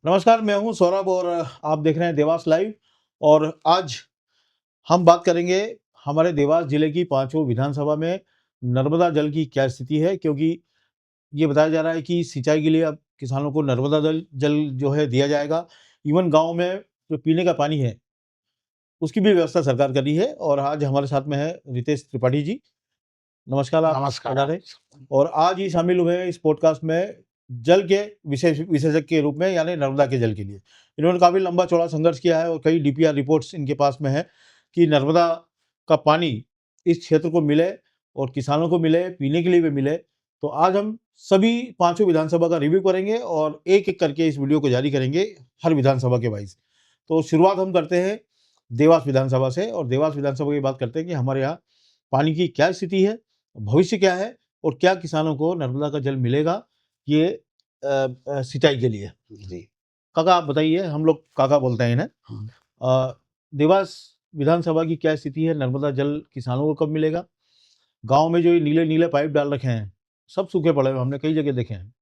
नमस्कार, मैं हूं सौरभ और आप देख रहे हैं देवास लाइव। और आज हम बात करेंगे हमारे देवास जिले की पांचों विधानसभा में नर्मदा जल की क्या स्थिति है, क्योंकि ये बताया जा रहा है कि सिंचाई के लिए अब किसानों को नर्मदा जल जल जो है दिया जाएगा। इवन गांव में जो पीने का पानी है उसकी भी व्यवस्था सरकार कर रही है। और आज हमारे साथ में है रितेश त्रिपाठी जी। नमस्कार, आप नमस्कार बता आप रहे। और आज ही शामिल हुए हैं इस पॉडकास्ट में जल के विशेषज्ञ के रूप में, यानी नर्मदा के जल के लिए। इन्होंने काफ़ी लंबा चौड़ा संघर्ष किया है और कई डीपीआर रिपोर्ट्स इनके पास में है कि नर्मदा का पानी इस क्षेत्र को मिले और किसानों को मिले, पीने के लिए भी मिले। तो आज हम सभी पांचों विधानसभा का रिव्यू करेंगे और एक एक करके इस वीडियो को जारी करेंगे हर विधानसभा के वाइज। तो शुरुआत हम करते हैं देवास विधानसभा से, और देवास विधानसभा की बात करते हैं कि हमारे यहाँ पानी की क्या स्थिति है, भविष्य क्या है और क्या किसानों को नर्मदा का जल मिलेगा ये सिंचाई के लिए। जी। काका आप बताइए, हम लोग काका बोलते हैं इन्हें। देवास विधानसभा की क्या स्थिति है, नर्मदा जल किसानों को कब मिलेगा? गांव में जो ये नीले नीले पाइप डाल रखे हैं सब सूखे पड़े हुए, हमने कई जगह देखे हैं,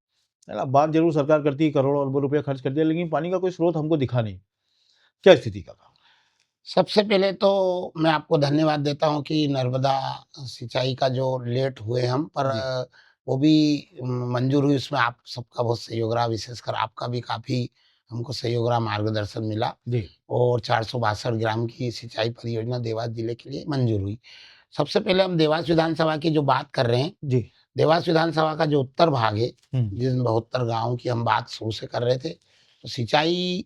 है ना। बात जरूर सरकार करती है, करोड़ों अरबों रुपया खर्च कर दिया, लेकिन पानी का कोई स्रोत हमको दिखा नहीं। क्या स्थिति काका? सबसे पहले तो मैं आपको धन्यवाद देता हूँ कि नर्मदा सिंचाई का जो लेट हुए हम पर जी वो भी मंजूर हुई, उसमें आप सबका बहुत सहयोग रहा, विशेषकर आपका भी काफ़ी हमको सहयोग रहा, मार्गदर्शन मिला जी और 462 ग्राम की सिंचाई परियोजना देवास जिले के लिए मंजूर हुई। सबसे पहले हम देवास विधानसभा की जो बात कर रहे हैं, जी। देवास विधानसभा का जो उत्तर भाग है, हम्म। जिन 72 गाँव की हम बात शुरू से कर रहे थे, तो सिंचाई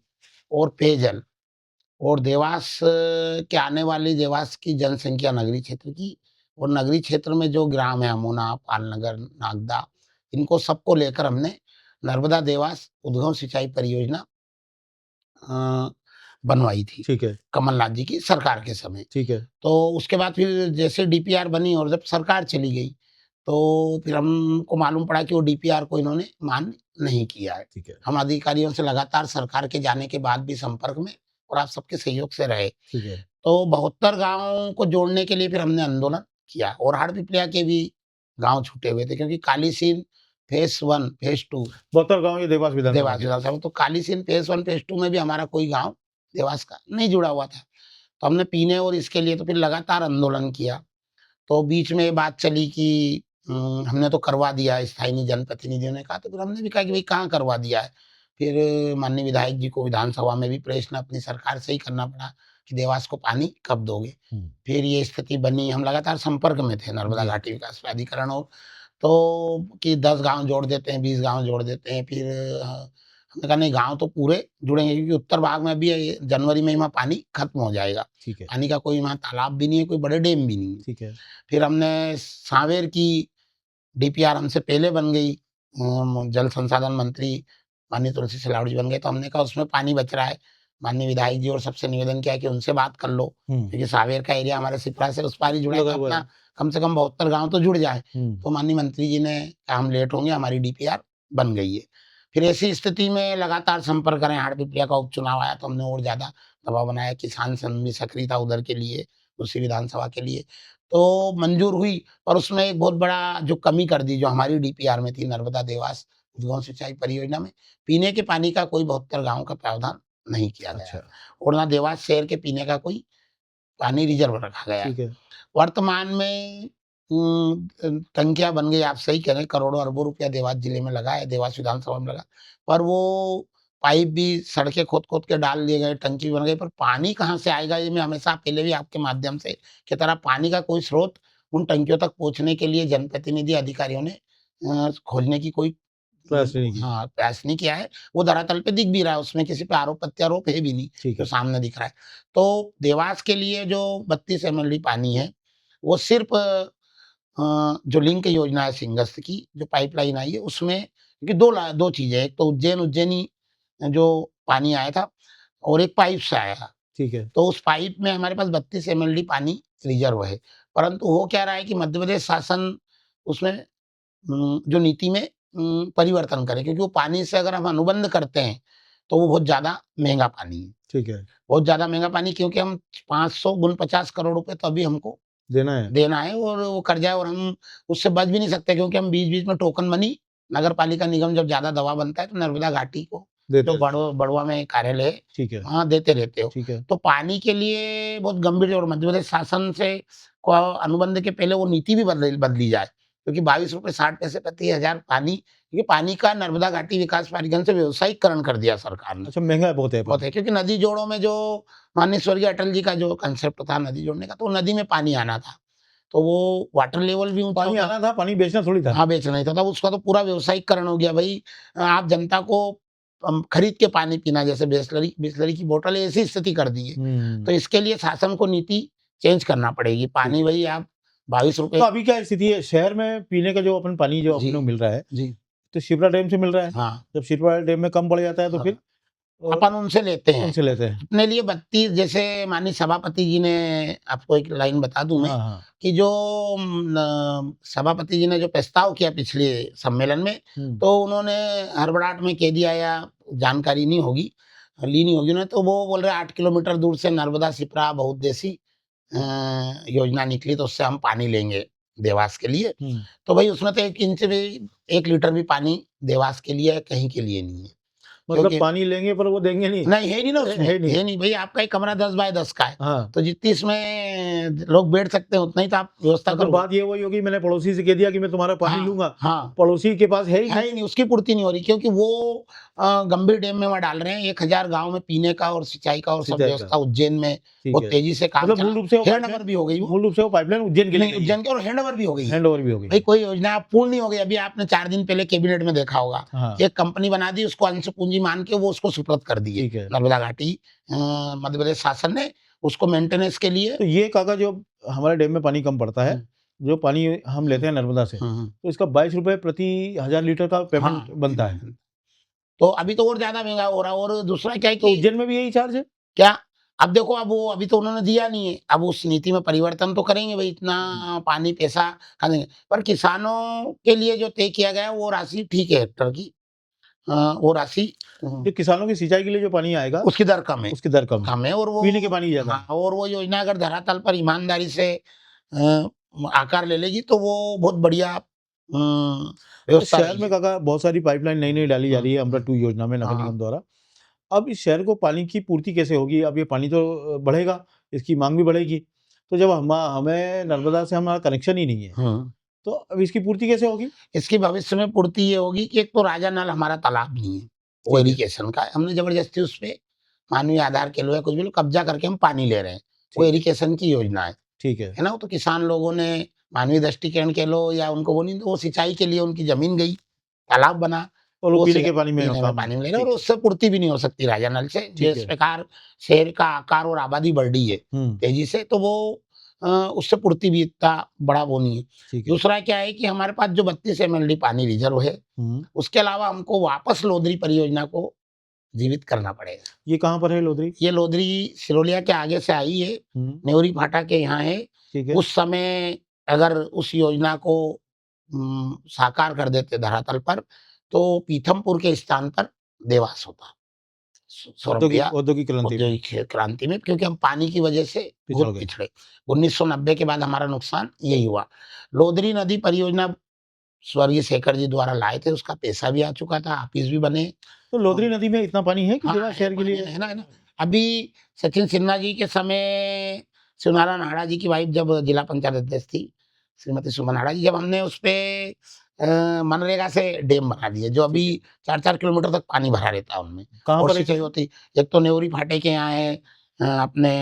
और पेयजल और देवास के आने वाली देवास की जनसंख्या नगरीय क्षेत्र की और नगरीय क्षेत्र में जो ग्राम है अमोना, पालनगर, नागदा, इनको सबको लेकर हमने नर्मदा देवास उद्गम सिंचाई परियोजना अ, बनवाई थी, ठीक है। कमलनाथ जी की सरकार के समय। ठीक है। तो उसके बाद फिर जैसे डीपीआर बनी और जब सरकार चली गई, तो फिर हमको मालूम पड़ा कि वो डीपीआर को इन्होंने मान्य नहीं किया है। ठीक है। हम अधिकारियों से लगातार सरकार के जाने के बाद भी संपर्क में और आप सबके सहयोग से रहे। ठीक है। तो 72 गाँवों को जोड़ने के लिए फिर हमने आंदोलन किया और हाड़-पिपलिया के भी गाँव छूटे हुए थे, क्योंकि कालीसीन फेज़ 1, फेज़ 2 72 गांव ये देवास विधानसभा देवास के। विधानसभा, तो कालीसीन फेज़ 1, फेज़ 2 में भी हमारा कोई गाँव देवास का नहीं जुड़ा हुआ था। तो हमने पीने और इसके लिए तो फिर लगातार आंदोलन किया। तो बीच में ये बात चली कि हमने तो करवा दिया है, स्थानीय जनप्रतिनिधियों ने कहा, तो फिर हमने भी कहा कि भई कहाँ करवा दिया है? फिर माननीय विधायक जी को विधानसभा में भी प्रश्न अपनी सरकार से ही करना पड़ा कि देवास को पानी कब दोगे? हम्म। फिर ये स्थिति बनी, हम लगातार संपर्क में थे नर्मदा जी घाटी विकास प्राधिकरण और तो कि 10 गाँव जोड़ देते हैं, 20 गाँव जोड़ देते हैं। फिर हमने कहा नहीं, गाँव तो पूरे जुड़ेंगे, क्योंकि उत्तर भाग में अभी ये जनवरी में ही वहाँ पानी खत्म हो जाएगा। ठीक है। पानी का कोई वहाँ तालाब भी नहीं है, कोई बड़े डैम भी नहीं है। ठीक है। फिर हमने सांवेर की डीपीआर हमसे पहले बन गई, जल संसाधन मंत्री माननीय तुलसी सिलावट जी बन गए, तो हमने कहा उसमें पानी बच रहा है। माननीय विधायक जी और सबसे निवेदन किया कि उनसे बात कर लो, क्योंकि सांवेर का एरिया हमारे सिपरा से उस पार ही जुड़ा है, लगा तो हुआ है। अपना कम से कम 72 गाँव तो जुड़ जाए। हम्म। तो माननीय मंत्री जी ने कहा हम लेट होंगे, हमारी डीपीआर बन गई है। फिर ऐसी स्थिति में लगातार संपर्क करें, हाड़-पिपलिया का उपचुनाव आया तो हमने और ज़्यादा दबाव बनाया, किसान संघ भी सक्रिय था उधर के लिए, उसी विधानसभा के लिए। तो मंजूर हुई और उसमें एक बहुत बड़ा जो कमी कर दी, जो हमारी डीपीआर में थी, नर्मदा देवास उद्गम सिंचाई परियोजना में, पीने के पानी का कोई 72 गाँव का प्रावधान नहीं किया गया अच्छा। है और ना देवास शहर के पीने का कोई पानी रिजर्व रखा गया है। ठीक है। वर्तमान में टंकियाँ बन गई, आप सही कह रहे हैं, करोड़ों अरबों रुपया देवास जिले में लगा है, देवास विधानसभा में लगा। पर वो पाइप भी सड़कें खोद-खोद के डाल दिए गए, टंकी भी बन गई, पर पानी कहाँ से आएगा, ये मैं हमेशा पहले भी आपके माध्यम से की तरह पानी का कोई स्रोत उन टंकियों तक पहुँचने के लिए जनप्रतिनिधि अधिकारियों ने खोजने की कोई प्रयास नहीं की। हाँ, प्रयास नहीं किया है। वो धरातल पे दिख भी रहा है, उसमें किसी पे आरोप-प्रत्यारोप है भी नहीं, ठीक जो है। सामने दिख रहा है। तो देवास के लिए जो 32 एमएलडी पानी है, वो सिर्फ़ जो लिंक योजना है सिंगस्त की, जो पाइपलाइन आई है, उसमें क्योंकि 2 चीज़ें हैं, एक तो उज्जैनी जो पानी आया था और एक पाइप से आया था। ठीक है। तो उस पाइप में हमारे पास 32 एमएलडी पानी रिज़र्व है। परंतु हो क्या रहा है कि मध्य प्रदेश शासन उसमें जो नीति में परिवर्तन करे, क्योंकि वो पानी से अगर हम अनुबंध करते हैं, तो वो बहुत ज़्यादा महँगा पानी है। ठीक है। बहुत ज़्यादा महँगा पानी, क्योंकि हम 500 गुण 50 करोड़ रुपए तो अभी हमको देना है। देना है और वो कर्जा है और हम उससे बच भी नहीं सकते, क्योंकि हम बीच-बीच में टोकन मनी, नगर पालिका निगम जब ज़्यादा दबाव बनता है तो नर्मदा घाटी को देते जो हैं। बड़वा में कार्यालय है, ठीक है, वहाँ देते रहते हो। ठीक है। तो पानी के लिए बहुत गंभीर और मध्य प्रदेश शासन से को अनुबंध के पहले वो नीति भी बदली जाए, क्योंकि ₹22.60 प्रति हज़ार पानी, क्योंकि पानी का नर्मदा घाटी विकास प्राधिकरण से व्यावसायिकरण कर दिया सरकार ने। अच्छा, महँगा बहुत है बहुत पानी। है, क्योंकि नदी जोड़ों में जो माननीय स्वर्गीय अटल जी का जो कांसेप्ट था नदी जोड़ने का, तो नदी में पानी आना था। तो वो वाटर लेवल भी ऊँचा हो पानी गया। आना था, पानी बेचना थोड़ी था। हाँ, बेचना ही था, तब उसका तो पूरा व्यावसायिकरण हो गया भई। आप जनता को खरीद के पानी पीना, जैसे बिसलरी की बोतल ऐसी स्थिति कर दी है। हुँ। तो इसके लिए शासन को नीति चेंज करना पड़ेगी। ठीक पानी है। भई आप ₹22 तो अभी क्या स्थिति है? शहर में पीने का जो अपन पानी जो जी, अपने को मिल रहा है, जी। तो शिप्रा डैम से मिल रहा है। हाँ, जब शिप्रा डैम में कम पड़ जाता है तो फिर हाँ। अपन उनसे लेते हैं। उनसे लेते हैं। अपने लिए 32, जैसे माननीय सभापति जी ने, आपको एक लाइन बता दूँ मैं, हाँ, हाँ। कि जो सभापति जी ने जो प्रस्ताव किया पिछले सम्मेलन में, हुँ। तो उन्होंने हड़बड़ाहट में कह दिया या जानकारी नहीं होगी, ली नहीं होगी उन्हें, तो वो बोल रहे हैं 8 किलोमीटर दूर से नर्मदा शिप्रा बहुउद्देशीय योजना निकली, तो उससे हम पानी लेंगे देवास के लिए। हुँ। तो भई उसमें तो 1 इंच भी, 1 लीटर भी पानी देवास के लिए है, कहीं के लिए नहीं है। मतलब क्योंकि पानी लेंगे पर वो देंगे नहीं। नहीं, है नहीं ना उसमें, है नहीं। है नहीं भई, आपका एक कमरा 10 बाय 10 का है, हाँ। तो जितनी इसमें लोग बैठ सकते हैं उतना ही तो आप व्यवस्था मतलब करोगे। बात ये वही होगी, मैंने पड़ोसी से कह दिया कि मैं तुम्हारा पानी हाँ, लूँगा, हाँ। पड़ोसी के पास है ही है नहीं। ही नहीं, उसकी पूर्ति नहीं हो रही, क्योंकि वो गंभीर डैम में वहाँ डाल रहे हैं। 1000 गाँव में पीने का और सिंचाई का और सब सिंचाई का। व्यवस्था उज्जैन में ठीक बहुत है। तेज़ी से काम मतलब चला। मूल रूप से वो हैंडओवर भी हो गई वो। पाइपलाइन उज्जैन के लिए नहीं, नहीं है। उज्जैन की, और हैंडओवर भी हो गई है। हैंडओवर भी हो गई भई है। कोई योजना पूर्ण नहीं हो गई। अभी आपने 4 दिन पहले कैबिनेट में देखा होगा, हाँ, एक कंपनी बना दी, उसको अंश पूंजी मान के वो उसको सुपुर्द कर दिए। ठीक है। नर्मदा घाटी मध्य प्रदेश शासन ने उसको मेंटेनेंस के लिए। तो ये काका जो हमारे डैम में पानी कम पड़ता है, हुँ, जो पानी हम लेते हुँ, हैं नर्मदा से, हुँ, हुँ। तो इसका ₹22 प्रति 1000 लीटर का पेमेंट हाँ। बनता है। तो अभी तो और ज़्यादा महँगा हो रहा है, और दूसरा क्या है तो कि उज्जैन में भी यही चार्ज है? क्या, अब देखो, अब वो अभी तो उन्होंने दिया नहीं है, अब उस नीति में परिवर्तन तो करेंगे भई, हुँ। इतना पानी पैसा कहाँ देंगे? पर किसानों के लिए जो तय किया गया है वो राशि ठीक है हेक्टेयर की, वो राशि जो किसानों की सिंचाई के लिए जो पानी आएगा, उसकी दर कम है। उसकी दर कम है। कम है, और वो, पीने के पानी ज़्यादा हाँ, है। और वो योजना अगर धरातल पर ईमानदारी से आकार ले लेगी तो वो बहुत बढ़िया तो व्यवस्था शहर में रहेगी। काका बहुत सारी पाइपलाइन नई-नई डाली जा हुँ, रही है अमृत हुँ। 2 योजना में नगर हाँ, निगम द्वारा। अब इस शहर को पानी की पूर्ति कैसे होगी? अब ये पानी तो बढ़ेगा, इसकी माँग भी बढ़ेगी। तो जब हमें नर्मदा से हमारा कनेक्शन ही नहीं है, हुँ। तो अब इसकी पूर्ति कैसे होगी? इसकी भविष्य में पूर्ति ये होगी कि एक तो राजा नल हमारा तालाब नहीं है, वो ठीक है, इरिगेशन का है। हमने ज़बरदस्ती उसपे मानवीय आधार के लो या कुछ भी लो कब्ज़ा करके हम पानी ले रहे हैं। वो ठीक है, इरिगेशन की योजना ठीक है। है ना? वो तो किसान लोगों ने मानवीय दृष्टिकरण के लो या उनको वो नहीं, वो सिंचाई के लिए उनकी ज़मीन गई, तालाब बना, और वो वो पीने के पानी में पीने में काम पानी में ले रहे हैं, ठीक और है, उससे पूर्ति भी नहीं हो सकती राजा नल से। ठीक जिस है। प्रकार शहर का आकार और आबादी बढ़ रही है हुँ, तेज़ी से, तो वो उससे पूर्ति भी इतना बड़ा वो नहीं है। ठीक है। दूसरा क्या है कि हमारे पास जो 32 एमएलडी पानी रिज़र्व है, हुँ। उसके अलावा हमको वापस लोधरी परियोजना को जीवित करना पड़ेगा। ये कहाँ पर है लोधरी? ये लोधरी सिरोलिया के आगे से आई है, हुँ, नेवरी फाटा के यहाँ है। ठीक है। उस समय अगर उस योजना को साकार कर देते धरातल पर, तो पीथमपुर के स्थान पर देवास होता। सोरठिया औद्योगिक क्रांति में औद्योगिक क्रांति में, क्योंकि हम पानी की वजह से पिछड़ बहुत गए। पिछड़े। 1990 के बाद हमारा नुकसान यही हुआ। लोधरी नदी परियोजना स्वर्गीय शेखर जी द्वारा लाए थे, उसका पैसा भी आ चुका था, ऑफिस भी बने। तो लोधरी नदी में इतना पानी है कि हाँ, देवास शहर के लिए है ना, है ना। अभी सचिन सिन्हा जी के समय शिवनारायण आड़ा जी की वाइफ जब जिला पंचायत अध्यक्ष थी, श्रीमती सुमन आड़ा जी, जब हमने उसपे मनरेगा से डैम बना दिए, जो अभी 4-4 किलोमीटर तक पानी भरा रहता है उनमें, कहाँ और पर है? सिंचाई होती। एक तो नेवरी फाटे के यहाँ है, अपने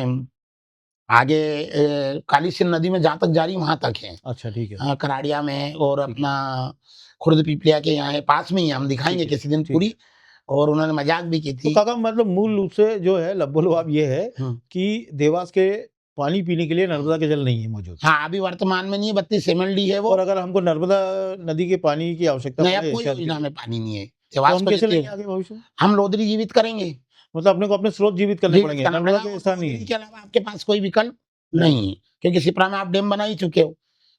आगे काली सिंध नदी में जहाँ तक जा रही वहाँ तक है। अच्छा, ठीक है, कराड़िया में है, और ठीक है, अपना खुर्द पिपलिया के यहाँ है, पास में ही है, हम ठीक दिखाएँगे है, किसी दिन ठीक पूरी। है। और उन्होंने मज़ाक भी की तो थी। काका मतलब मूल रूप से जो है लबो-लबाब ये है हुँ। कि देवास के पानी पीने के लिए नर्मदा के जल नहीं है मौजूद। हाँ, अभी वर्तमान में नहीं है, 32 एमएलडी है वो। और अगर हमको नर्मदा नदी के पानी की आवश्यकता नहीं, अब पड़े कोई शहर के योजना लिए, में पानी नहीं है। तो देवास हम को कैसे जितनी लेंगे आगे भविष्य में? हम लोधरी जीवित करेंगे। मतलब अपने को अपने स्रोत जीवित करने जीवित पड़ेंगे, करना नर्मदा पड़ेगा, के और स्थान नहीं लोधरी है। के अलावा आपके पास कोई विकल्प नहीं। नहीं है, क्योंकि सिपरा में आप डैम बना ही चुके हो।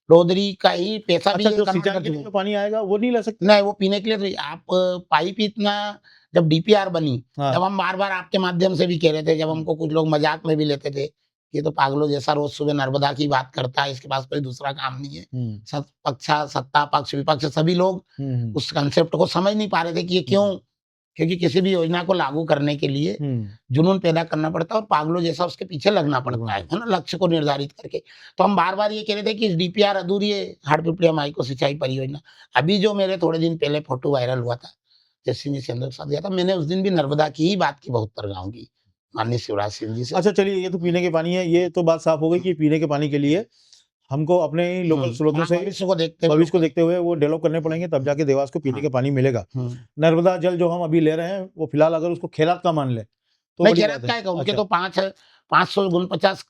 लोधरी का ही पैसा भी अच्छा, ये जो कन्वर्ट सिंचाई कर के लिए चुके जो हो। पानी आएगा वो नहीं ला सकते? नहीं, वो पीने के लिए तो आप पाइप ही इतना, जब डीपीआर बनी, हाँ। जब हम बार-बार आपके माध्यम से भी कह रहे थे, जब हमको कुछ लोग मज़ाक में भी लेते थे, ये तो पागलों जैसा रोज़ सुबह नर्मदा की बात करता है, इसके पास कोई दूसरा काम नहीं है। हुँ, सत्ता पक्ष, विपक्ष सभी लोग हुँ, हुँ, उस कांसेप्ट को समझ नहीं पा रहे थे कि ये क्यों हुँ। क्योंकि किसी भी योजना को लागू करने के लिए जुनून पैदा करना पड़ता है और पागलों जैसा उसके पीछे लगना पड़ता है ना, लक्ष्य को निर्धारित करके। तो हम बार-बार ये कह रहे थे कि इस डीपीआर अधूरी है, हाटपिपलिया माईको सिंचाई परियोजना। अभी जो मेरे थोड़े दिन पहले फोटो वायरल हुआ था, जैसे सिंधु के साथ गया था, मैंने उस दिन भी नर्मदा की ही बात की, 72 गाँव की, माननीय शिवराज सिंह जी से। अच्छा चलिए, ये तो पीने के पानी है, ये तो बात साफ हो गई कि पीने के पानी के लिए हमको अपने ही लोकल स्रोतों से भविष्य को देखते हुए वो डेवलप करने पड़ेंगे, तब जाके देवास को पीने के पानी मिलेगा। नर्मदा जल जो हम अभी ले रहे हैं वो फिलहाल अगर उसको खैरात का मान ले तो नहीं, बड़ी खैरात तो बात है। का है, उनके अच्छा, तो 549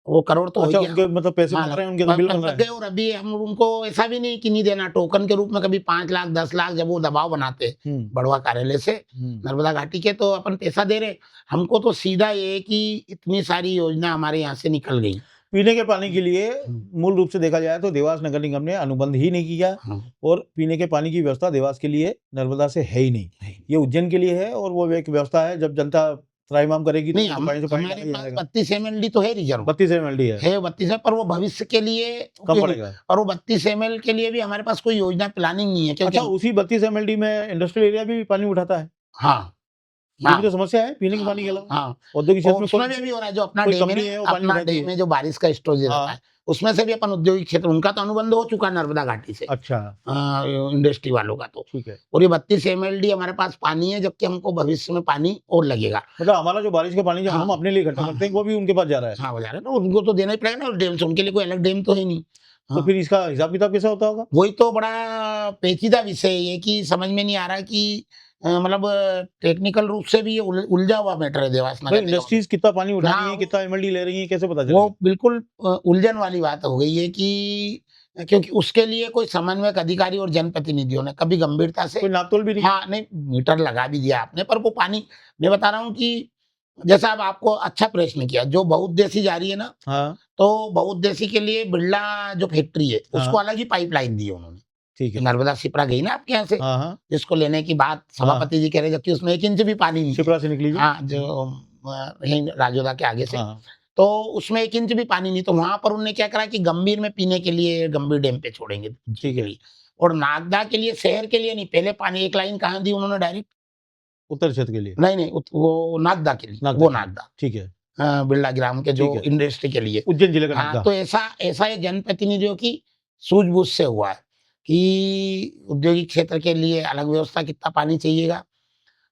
वो करोड़ तो हो अच्छा, गया। उनके मतलब पैसे हाँ, बन रहे हैं, उनके तो बिल बन लग रहे गए। हैं। और अभी हम उनको ऐसा भी नहीं कि नहीं देना, टोकन के रूप में कभी 5 लाख 10 लाख जब वो दबाव बनाते हैं बड़वा कार्यालय से नर्मदा घाटी के, तो अपन पैसा दे रहे। हमको तो सीधा ये है कि इतनी सारी योजना हमारे यहाँ से निकल गई। पीने के पानी के लिए मूल रूप से देखा जाए तो देवास नगर निगम ने अनुबंध ही नहीं किया और पीने के पानी की व्यवस्था देवास के लिए नर्मदा से है ही नहीं। ये उज्जैन के लिए है और वो एक व्यवस्था है, जब जनता त्राहिमाम करेगी नहीं, तो पानी से पानी हमारे डाला पास जाएगा। 32 एमएलडी तो है रिजर्व, 32 एमएलडी है, 32 है, पर वो भविष्य के लिए कम उपयोगी। पड़ेगा। और वो 32 एमएल के लिए भी हमारे पास कोई योजना प्लानिंग नहीं है, क्योंकि अच्छा, उसी 32 एमएलडी में इंडस्ट्रियल एरिया भी पानी उठाता है? हाँ, ये भी तो समस्या है पीने के पानी के अलावा। हाँ, औद्योगिक क्षेत्र में उसमें भी हो रहा है। जो अपना कोई डैम कंपनी है है, वो पानी अपना उठाती डैम है। है जो बारिश का स्टोरेज रहता है, उसमें से भी अपन औद्योगिक क्षेत्र, उनका तो अनुबंध हो चुका है नर्मदा घाटी से, अच्छा, इंडस्ट्री वालों का तो। ठीक है। और ये 32 एमएलडी हमारे पास पानी है, जबकि हमको भविष्य में पानी और लगेगा। मतलब हमारा जो बारिश का पानी जो हम अपने लिए इकट्ठा करते हैं वो भी उनके पास जा रहा है। हाँ, वो जा रहा है ना, उनको तो देना ही पड़ेगा ना, और डैम से उनके लिए कोई अलग डैम तो है नहीं। तो फिर इसका हिसाब किताब कैसा होता होगा? वही तो बड़ा पेचीदा विषय है ये, कि समझ में नहीं आ रहा कि मतलब टेक्निकल रूप से भी ये उलझा हुआ मैटर है देवास नगर निगम। इंडस्ट्रीज कितना पानी उठा रही है, हाँ, कितना एमएलडी ले रही है, कैसे पता चलेगा? वो बिल्कुल उलझन वाली बात हो गई है कि क्योंकि उसके लिए कोई समन्वयक अधिकारी और जनप्रतिनिधियों ने कभी गंभीरता से कोई नापतोल भी नहीं। हाँ, नहीं, मीटर लगा भी दिया आपने, पर वो पानी, मैं बता रहा हूँ कि जैसा अब आपको अच्छा प्रश्न किया, जो बहुउद्देशीय जा रही है ना, हाँ, तो बहुउद्देशीय के लिए बिरला जो फैक्ट्री है, उसको हाँ। अलग ही पाइपलाइन दी है उन्होंने। ठीक है। नर्मदा शिप्रा गई ना आपके यहाँ से, हाँ, हाँ। जिसको लेने की बात सभापति जी कह रहे, जबकि उसमें 1 इंच भी पानी नहीं है। शिप्रा से निकली जो? हाँ, जो यहीं राजोदा के आगे से। हाँ, तो उसमें 1 इंच भी पानी नहीं, तो वहां पर उन्होंने क्या करा कि गंभीर में पीने के लिए गंभीर डैम पे छोड़ेंगे, ठीक है। और नागदा के लिए, शहर के लिए नहीं, पहले पानी एक लाइन कहाँ दी उन्होंने डायरेक्ट? उत्तर क्षेत्र के लिए? नहीं, वो नागदा के लिए, वो नागदा, ठीक है। बिरला ग्राम के जो ठीक है। इंडस्ट्री के लिए। उज्जैन जिले का हाँ, नागदा। तो ऐसा ये जनप्रतिनिधियों की सूझबूझ से हुआ है कि औद्योगिक क्षेत्र के लिए अलग व्यवस्था, कितना पानी चाहिएगा,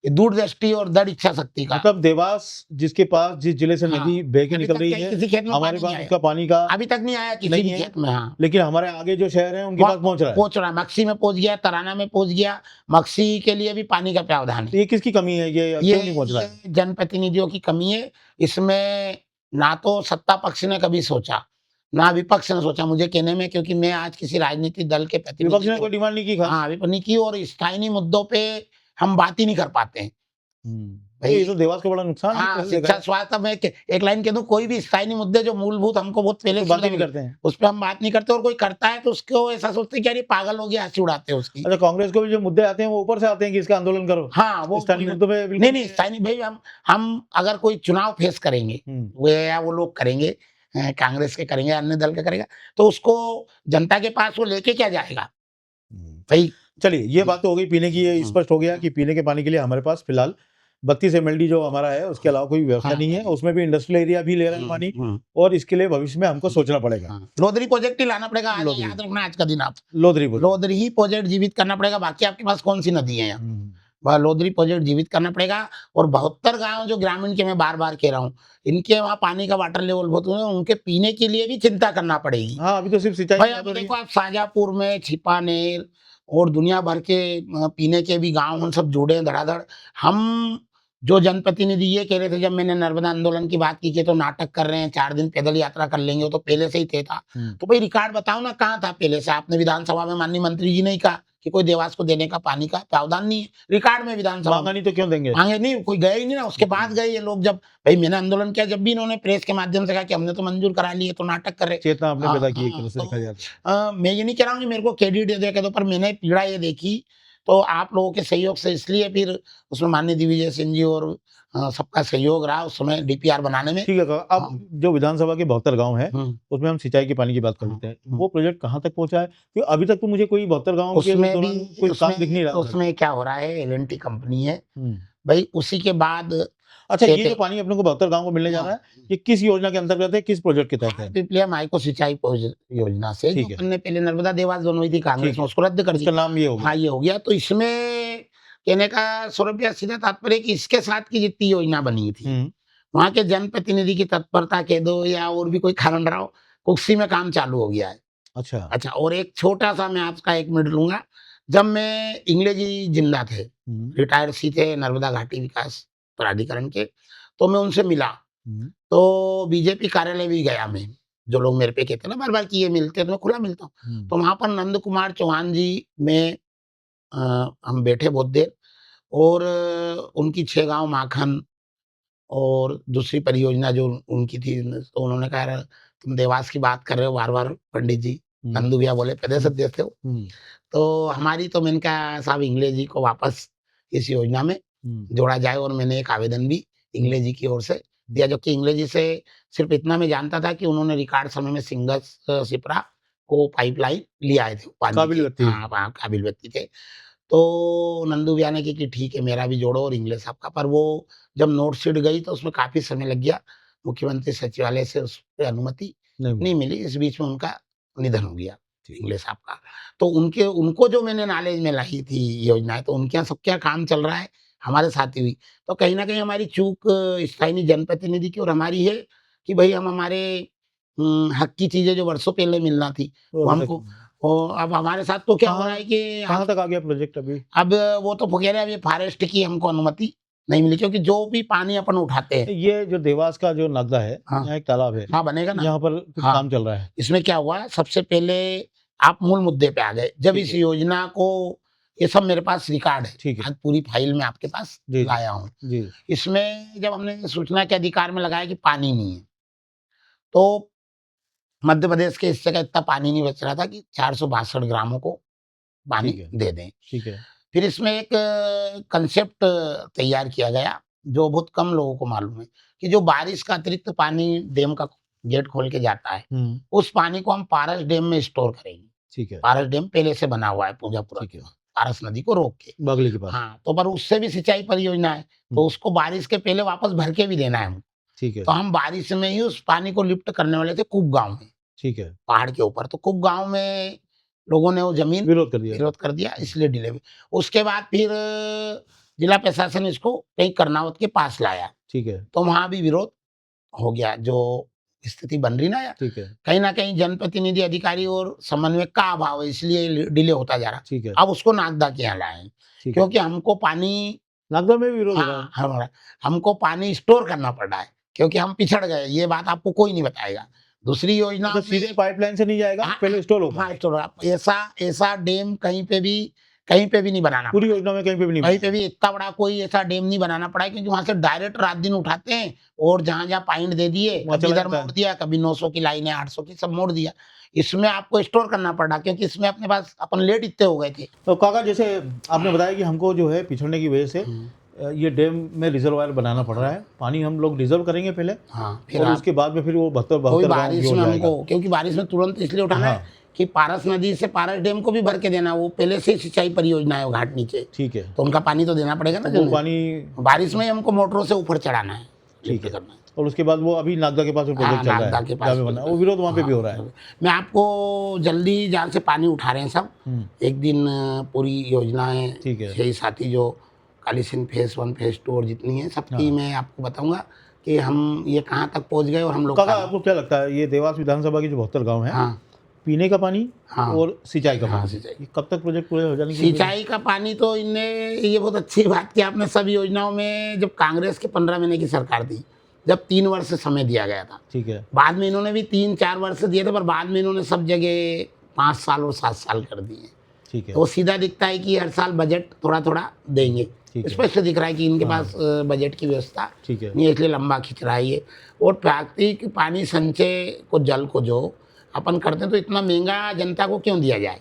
ये दूरदृष्टि और दृढ़ इच्छा शक्ति का। मतलब देवास जिसके पास जिस जिले से नदी बह के अभी निकल तक रही कहीं है, किसी खेत में हमारे पानी पास नहीं उसका पानी का अभी तक नहीं आया किसी नहीं भी है। खेत में। हाँ, लेकिन हमारे आगे जो शहर है उनके पास पहुंच रहा है। पहुंच रहा है, मक्सी में पहुंच गया, तराना में पहुंच गया, मक्सी के लिए भी पानी का प्रावधान तो है। ये किसकी कमी है, ये क्यों नहीं पहुंच रहा है? ये जनप्रतिनिधियों की कमी है। इसमें ना तो सत्ता पक्ष ने कभी सोचा, ना विपक्ष ने सोचा, मुझे कहने में, क्योंकि मैं आज किसी राजनीतिक दल के विपक्ष ने प्रतिनिधि कोई डिमांड नहीं की खास? हाँ, नहीं की, और स्थानीय मुद्दों पे हम बात ही नहीं कर पाते हैं। भाई ये तो देवास का बड़ा नुकसान है। हाँ, कैसे देखा शिक्षा जाए? स्वास्थ्य में एक लाइन कह दूं, कोई भी स्थानीय मुद्दे जो मूलभूत हमको बहुत पहले तो बात ही नहीं करते हैं। उस पर हम बात नहीं करते, और कोई करता है तो उसको ऐसा सोचते हैं कि अरे पागल हो गया, हंसी उड़ाते हैं उसकी। अच्छा, कांग्रेस को भी जो मुद्दे आते हैं वो ऊपर से आते हैं कि इसका आंदोलन करो। हाँ, वो स्थानीय मुद्दों पे बिल्कुल नहीं, स्थानीय भाई, हम अगर कोई चुनाव फेस करेंगे, वो या वो लोग करेंगे, कांग्रेस के करेंगे, अन्य दल के करेगा, तो उसको जनता के पास वो लेके क्या जाएगा भाई? चलिए, ये बात तो हो गई पीने की, ये स्पष्ट हो गया कि पीने के पानी के लिए हमारे पास फिलहाल 32 एमएलडी जो हमारा है, उसके अलावा कोई व्यवस्था नहीं है। उसमें भी इंडस्ट्रियल एरिया भी ले रहे हैं पानी, और इसके लिए भविष्य में हमको सोचना पड़ेगा। लोधरी प्रोजेक्ट ही लाना पड़ेगा, याद रखना आज का दिन आप, लोधरी ही प्रोजेक्ट जीवित करना पड़ेगा। बाकी आपके पास कौन सी नदी है यहाँ? लोधरी प्रोजेक्ट जीवित करना पड़ेगा। और 72 गांव जो ग्रामीण के, मैं बार बार कह रहा हूँ, इनके वहाँ पानी का वाटर लेवल बहुत है, उनके पीने के लिए भी चिंता करना पड़ेगी। हाँ, अभी तो सिर्फ सिंचाई भाई, अभी देखो आप, शाजापुर में, छिपानेर और दुनिया भर के पीने के भी गांव उन सब जुड़े हैं धड़ाधड़। हम जो जनप्रतिनिधि ये कह रहे थे जब मैंने नर्मदा आंदोलन की बात की कि तो नाटक कर रहे हैं, 4 दिन पैदल यात्रा कर लेंगे, वो तो पहले से ही तय था। तो भाई रिकॉर्ड बताओ ना, कहाँ था पहले से? आपने विधानसभा में माननीय मंत्री जी ने ही कहा कि कोई देवास को देने का पानी का प्रावधान नहीं है, रिकॉर्ड में विधानसभा नहीं तो क्यों देंगे? मांगे नहीं, कोई गए ही नहीं ना। उसके बाद गए ये लोग, जब भाई मैंने आंदोलन किया, जब भी इन्होंने प्रेस के माध्यम से कहा कि हमने तो मंजूर करा लिए, तो नाटक कर रहे। चेतना आपने पैदा की एक तरह से देखा जाए। मैं ये नहीं कह रहा हूँ कि मेरे को क्रेडिट दे दो, पर मैंने पीड़ा ये देखी, तो आप लोगों के सहयोग से इसलिए फिर उसमें माननीय दिग्विजय सिंह जी और सबका सहयोग रहा उस समय डीपीआर बनाने में। ठीक है काका, अब हाँ। जो विधानसभा के 72 गाँव हैं, हुँ, उसमें हम सिंचाई के पानी की बात कर हुँ, लेते हैं। हुँ। वो प्रोजेक्ट कहाँ तक पहुँचा है? क्योंकि अभी तक तो मुझे कोई 72 गाँव के उसमें भी दौरान कोई काम दिख नहीं रहा था। उसमें क्या हो रहा है, एल&टी कंपनी है, हुँ। भई उसी के बाद अच्छा, ये खेत जो पानी अपने को 72 गाँव को मिलने जा हाँ, रहा है, ये किस योजना के अंतर्गत है, किस प्रोजेक्ट के तहत है? पिपलिया माइको सिंचाई योजना से जो ठीक है, अपन ने पहले नर्मदा देवास बनवाई थी कांग्रेस ठीक में, है। उसको रद्द कर दी। उसका नाम ये हो गया। हाँ, ये हो गया। तो इसमें कहने का सौरभ भैया सीधा तात्पर्य है कि इसके साथ की जितनी योजना बनी थी, हुँ, वहाँ के जनप्रतिनिधि की तत्परता कह दो या और भी कोई कारण रहा हो, उसी में काम चालू हो गया है। अच्छा। अच्छा, और एक छोटा-सा मैं आपका 1 मिनट लूँगा। जब मैं इंगले जी जिंदा थे, हुँ, रिटायर्ड सी थे नर्मदा घाटी विकास प्राधिकरण के, तो मैं उनसे मिला। हुँ, तो बीजेपी कार्यालय भी गया मैं। जो लोग मेरे पे कहते हैं ना बार-बार कि ये मिलते हैं, तो मैं खुला मिलता हूँ। हुँ, तो वहाँ पर नंद कुमार चौहान जी में हम बैठे बहुत देर और उनकी 6 गाँव माखन और दूसरी परियोजना जो उनकी थी, तो उन्होंने कहा, "यार, तुम देवास की बात कर रहे हो बार-बार पंडित जी।" हुँ, नंदू भैया बोले, "प्रदेश हुँ, अध्यक्ष थे वो।" हुँ, तो हमारी तो मैंने कहा, "साहब, इंगले जी को वापस इस योजना में हुँ, जोड़ा जाए।" और मैंने एक आवेदन भी हुँ, इंगले जी की ओर से हुँ। दिया, जबकि इंगले जी से सिर्फ़ इतना मैं जानता था कि उन्होंने रिकॉर्ड समय में सिंगस सिपरा को पाइपलाइन ले आए थे पानी काबिल की। व्यक्ति। हाँ, हाँ, काबिल व्यक्ति थे। तो नंदू भैया ने की कि ठीक है, मेरा भी जोड़ो और इंगले साहब का। पर वो जब नोट शीट गई तो उसमें काफ़ी समय लग गया। मुख्यमंत्री सचिवालय से उस पे अनुमति नहीं मिला। नहीं मिली। इस बीच में उनका निधन हो गया, ठीक। इंगले साहब का। तो उनको जो मैंने नॉलेज में लाई थी योजनाएँ, तो उनके यहाँ सबके यहाँ काम चल रहा है, हमारे साथ ही हुई। तो कहीं न कहीं हमारी चूक स्थानीय जनप्रतिनिधि की और हमारी है कि भई हम हमारे हक की चीज़ें जो वर्षों पहले मिलना थी, तो वो अभी तक हमको अब हमारे साथ तो क्या हो रहा कहाँ है कि कहाँ तक आ गया प्रोजेक्ट अभी? अब वो तो कह रहे हैं, अभी फॉरेस्ट की हमको अनुमति नहीं मिली, क्योंकि जो भी पानी अपन उठाते हैं। ये जो देवास का जो नागदा है, हाँ, यहाँ एक तालाब है, हाँ, बनेगा ना। यहाँ पर कुछ हाँ, काम चल रहा है। इसमें क्या हुआ, सबसे पहले आप मूल मुद्दे पे आ गए। जब ठीक इस है, योजना को, ये सब मेरे पास रिकॉर्ड है, ठीक है। आज पूरी फाइल मैं आपके पास जी, जी। लाया हूँ। जी। इसमें जब हमने सूचना के अधिकार में लगाया कि पानी नहीं है, तो मध्य प्रदेश के इस जगह इतना पानी नहीं बच रहा था कि 462 ग्रामों को पानी ठीक है, दे दें। ठीक है। फिर इसमें एक कंसेप्ट तैयार किया गया, जो बहुत कम लोगों को मालूम है, कि जो बारिश का अतिरिक्त पानी डैम का गेट खोल के जाता है, हुँ, उस पानी को हम पारस डैम में स्टोर करेंगे। ठीक है, पारस डैम पहले से बना हुआ है पूजापुरा ठीक के है। वहाँ, पारस नदी को रोक के। बागली के पास। हाँ, तो पर उससे भी सिंचाई परियोजना है, हुँ, तो उसको बारिश के पहले वापस भर के भी देना है हमको। ठीक है, तो हम बारिश में ही उस पानी को लिफ्ट करने वाले थे कुप गाँव में, ठीक है। पहाड़ के ऊपर। तो कुप गाँव में लोगों ने वो ज़मीन विरोध कर दिया। विरोध कर दिया, हुँ, इसलिए डिले हुई। उसके बाद फिर जिला प्रशासन इसको कहीं कर्नावत के पास लाया, ठीक है, तो वहाँ भी विरोध हो गया। जो स्थिति बन रही ना, या ठीक है, कहीं न कहीं जनप्रतिनिधि, अधिकारी और समन्वयक का अभाव है, इसलिए डिले होता जा रहा। ठीक है, अब उसको नागदा के यहाँ लाए हैं, ठीक है। क्योंकि हमको पानी, नागदा में भी विरोध हो रहा हाँ, है? हमको पानी स्टोर करना पड़ रहा है, क्योंकि हम पिछड़ गए। ये बात आपको कोई नहीं बताएगा। दूसरी योजनाओं मतलब में सीधे पाइपलाइन से नहीं जाएगा, हाँ, पहले स्टोर होगा। हाँ, स्टोर ऐसा ऐसा डैम कहीं पे भी नहीं बनाना पूरी पड़ा। योजना में कहीं पे भी नहीं कहीं पे बनाया। भी इतना बड़ा कोई ऐसा डैम नहीं बनाना पड़ा है, क्योंकि वहाँ से डायरेक्ट रात-दिन उठाते हैं और जहाँ-जहाँ पॉइंट दे दिए, वहाँ कभी चला इधर जाता मोड़ है। दिया, कभी 900 की लाइन है, 800 की, सब मोड़ दिया। इसमें आपको स्टोर करना पड़ रहा, क्योंकि इसमें अपने पास अपन लेट इतने हो गए थे। तो काका जैसे आपने बताया कि हमको जो है पिछड़ने की वजह से हुँ, ये डैम में रिजर्वायर बनाना पड़ रहा है। पानी हम लोग रिज़र्व करेंगे पहले हाँ, फिर और आप उसके बाद में फिर वो 72 वही 72 गाँव बारिश जोड़ में जाएगा। हमको, क्योंकि बारिश में तुरंत इसलिए उठाना है हाँ, कि पारस नदी से पारस डैम को भी भर के देना है, वो पहले से ही सिंचाई परियोजना है वो घाट नीचे, ठीक है। तो उनका पानी तो देना पड़ेगा ना तो वो जन पानी बारिश में ही हमको मोटरों से ऊपर चढ़ाना है, ठीक लिफ्ट है। करना है। और उसके बाद वो अभी नागदा के पास में हाँ, प्रोजेक्ट चल रहा नागदा है, के जहाँ पास पे में बना वो विरोध वहाँ पे भी हो रहा है। हाँ, मैं आपको जल्दी जाल से पानी उठा रहे हैं सब। हुँ, एक दिन पूरी योजनाएँ ठीक है। 6 साथी जो काली सिंध फेज़ 1, फेज़ 2 और जितनी हैं सबकी हाँ। मैं आपको बताऊँगा कि हम ये कहाँ तक पहुँच गए और हम लोग काका कहाँ। आपको क्या लगता है ये देवास विधानसभा के जो 72 गाँव हैं, हाँ, पीने का पानी हाँ, और सिंचाई का हाँ, पानी, सिंचाई। ये कब तक प्रोजेक्ट पूरे हो जाने की उम्मीद है? सिंचाई का पानी तो इनने, ये बहुत अच्छी बात की आपने, सब योजनाओं में जब कांग्रेस के 15 महीने की सरकार थी, जब 3 वर्ष समय दिया गया था। ठीक है, बाद में इन्होंने भी 3-4 वर्ष दिए थे, पर बाद में इन्होंने सब जगह 5 साल और 7 साल कर दिए। ठीक है, तो वो सीधा दिखता है कि हर साल बजट थोड़ा-थोड़ा देंगे। ठीक है। स्पष्ट दिख रहा है कि इनके हाँ। पास बजट की व्यवस्था ठीक है, नहीं है, इसलिए लंबा खिंच रहा है ये। और प्राकृतिक पानी संचय को, जल को जो अपन करते हैं, तो इतना महँगा जनता को क्यों दिया जाए?